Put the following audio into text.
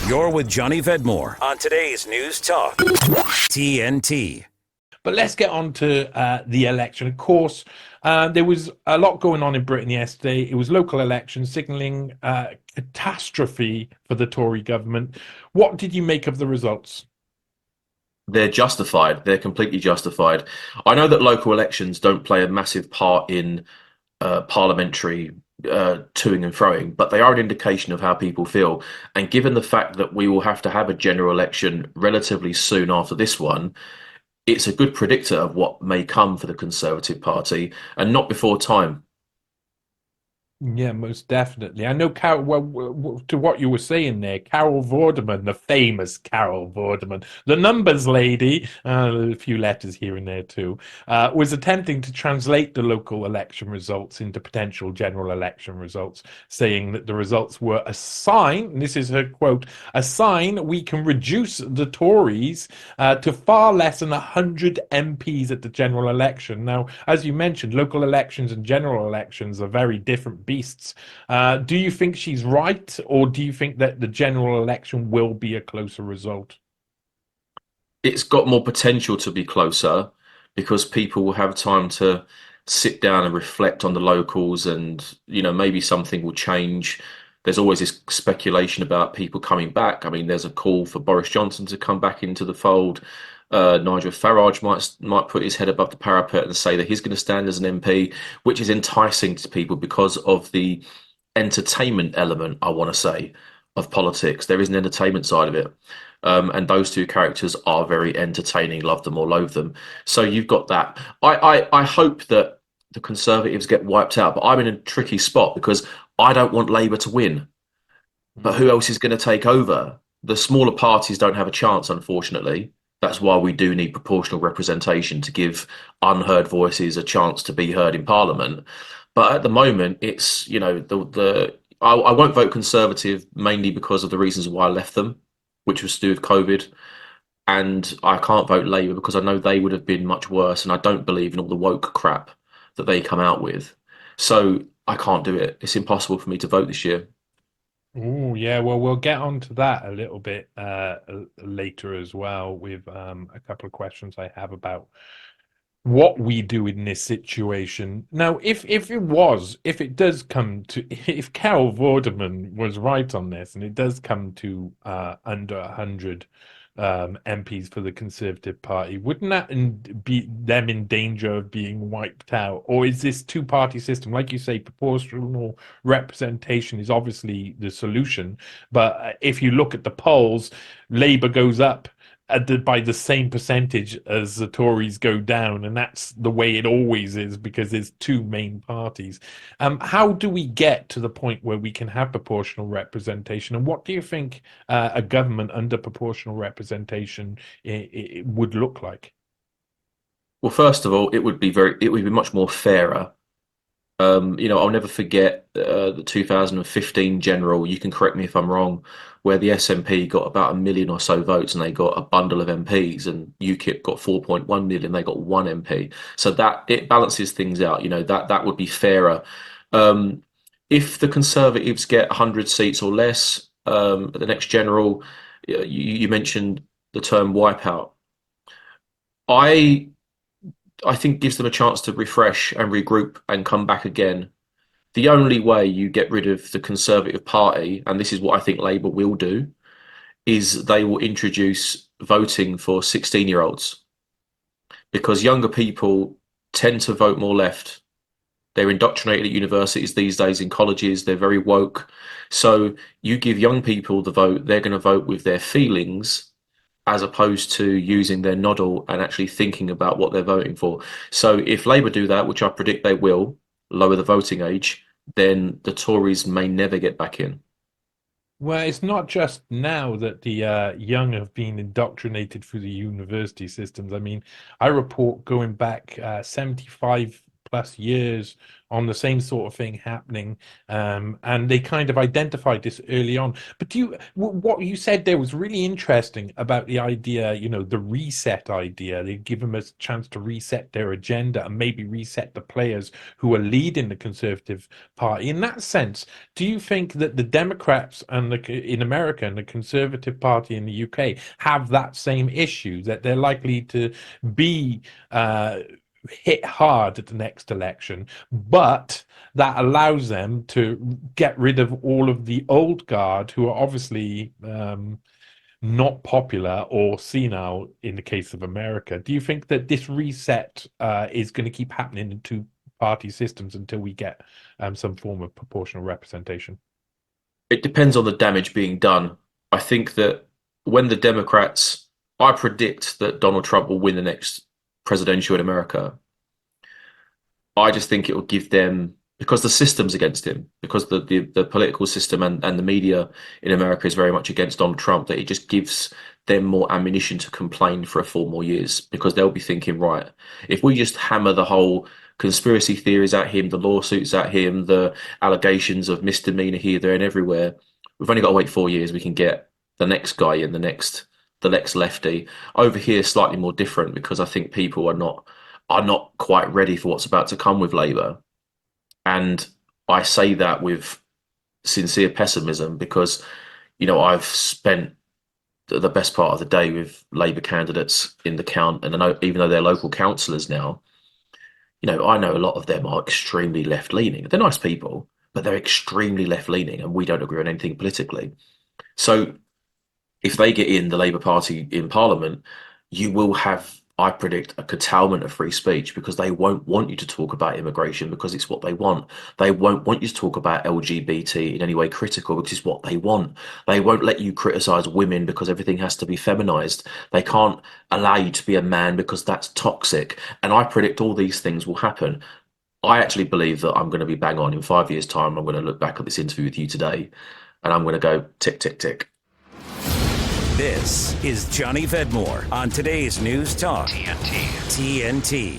You're with Johnny Vedmore on today's News Talk, TNT. But let's get on to the election. Of course, there was a lot going on in Britain yesterday. It was local elections signalling catastrophe for the Tory government. What did you make of the results? They're justified. They're completely justified. I know that local elections don't play a massive part in parliamentary toing and froing, but they are an indication of how people feel. And given the fact that we will have to have a general election relatively soon after this one, it's a good predictor of what may come for the Conservative Party, and not before time. Yeah, most definitely. I know, Carol, to what you were saying there, Carol Vorderman, the famous Carol Vorderman, the numbers lady, a few letters here and there too, was attempting to translate the local election results into potential general election results, saying that the results were a sign, and this is her quote, a sign we can reduce the Tories to far less than 100 MPs at the general election. Now, as you mentioned, local elections and general elections are very different beasts. Do you think she's right, or do you think that the general election will be a closer result? It's got more potential to be closer because people will have time to sit down and reflect on the locals, and maybe something will change. There's always this speculation about people coming back. I mean, there's a call for Boris Johnson to come back into the fold. Nigel Farage might put his head above the parapet and say that he's going to stand as an MP, which is enticing to people because of the entertainment element, I want to say, of politics. There is an entertainment side of it. And those two characters are very entertaining, love them or loathe them. So you've got that. I hope that the Conservatives get wiped out, but I'm in a tricky spot because I don't want Labour to win. But who else is going to take over? The smaller parties don't have a chance, unfortunately. That's why we do need proportional representation to give unheard voices a chance to be heard in Parliament. But at the moment, it's I won't vote Conservative mainly because of the reasons why I left them, which was to do with COVID. And I can't vote Labour because I know they would have been much worse, and I don't believe in all the woke crap that they come out with. So I can't do it. It's impossible for me to vote this year. Oh, yeah. Well, we'll get on to that a little bit later as well with a couple of questions I have about what we do in this situation. Now, if it does come to, if Carol Vorderman was right on this, and it does come to under 100 MPs for the Conservative Party, wouldn't that be them in danger of being wiped out? Or is this two-party system, like you say, proportional representation is obviously the solution, but if you look at the polls, Labour goes up by the same percentage as the Tories go down, and that's the way it always is because there's two main parties. How do we get to the point where we can have proportional representation, and what do you think a government under proportional representation it would look like? Well, first of all, it would be much more fairer. I'll never forget the 2015 general. You can correct me if I'm wrong, where the SNP got about a million or so votes, and they got a bundle of MPs, and UKIP got 4.1 million. They got one MP, so that it balances things out. That would be fairer. Um, if the Conservatives get 100 seats or less at the next general, you mentioned the term wipeout. I I think gives them a chance to refresh and regroup and come back again. The only way you get rid of the Conservative Party, and this is what I think Labour will do, is they will introduce voting for 16-year-olds because younger people tend to vote more left. They're indoctrinated at universities these days, in colleges, they're very woke. So you give young people the vote, they're going to vote with their feelings as opposed to using their noddle and actually thinking about what they're voting for. So if Labour do that, which I predict they will, lower the voting age, then the Tories may never get back in. Well, it's not just now that the young have been indoctrinated through the university systems. I mean, I report going back 75 plus years on the same sort of thing happening, and they kind of identified this early on. But what you said there was really interesting about the idea, the reset idea. They give them a chance to reset their agenda and maybe reset the players who are leading the Conservative Party. In that sense, do you think that the Democrats in America and the Conservative Party in the UK have that same issue, that they're likely to be hit hard at the next election, but that allows them to get rid of all of the old guard who are obviously not popular or senile in the case of America? Do you think that this reset is going to keep happening in two-party systems until we get some form of proportional representation? It depends on the damage being done. I think that when the Democrats, I predict that Donald Trump will win the next presidential in America. I just think it will give them, because the system's against him, because the political system and the media in America is very much against Donald Trump, that it just gives them more ammunition to complain for 4 more years, because they'll be thinking, right, if we just hammer the whole conspiracy theories at him, the lawsuits at him, the allegations of misdemeanor here, there, and everywhere, we've only got to wait 4 years. We can get the next guy in, the next lefty. Over here, slightly more different, because I think people are not quite ready for what's about to come with Labour. And I say that with sincere pessimism, because, I've spent the best part of the day with Labour candidates in the count, and I know, even though they're local councillors now, I know a lot of them are extremely left-leaning. They're nice people, but they're extremely left-leaning, and we don't agree on anything politically. So if they get in the Labour Party in Parliament, you will have, I predict, a curtailment of free speech, because they won't want you to talk about immigration because it's what they want. They won't want you to talk about LGBT in any way critical because it's what they want. They won't let you criticise women because everything has to be feminised. They can't allow you to be a man because that's toxic. And I predict all these things will happen. I actually believe that I'm going to be bang on in 5 years' time. I'm going to look back at this interview with you today and I'm going to go tick, tick, tick. This is Johnny Vedmore on today's News Talk TNT.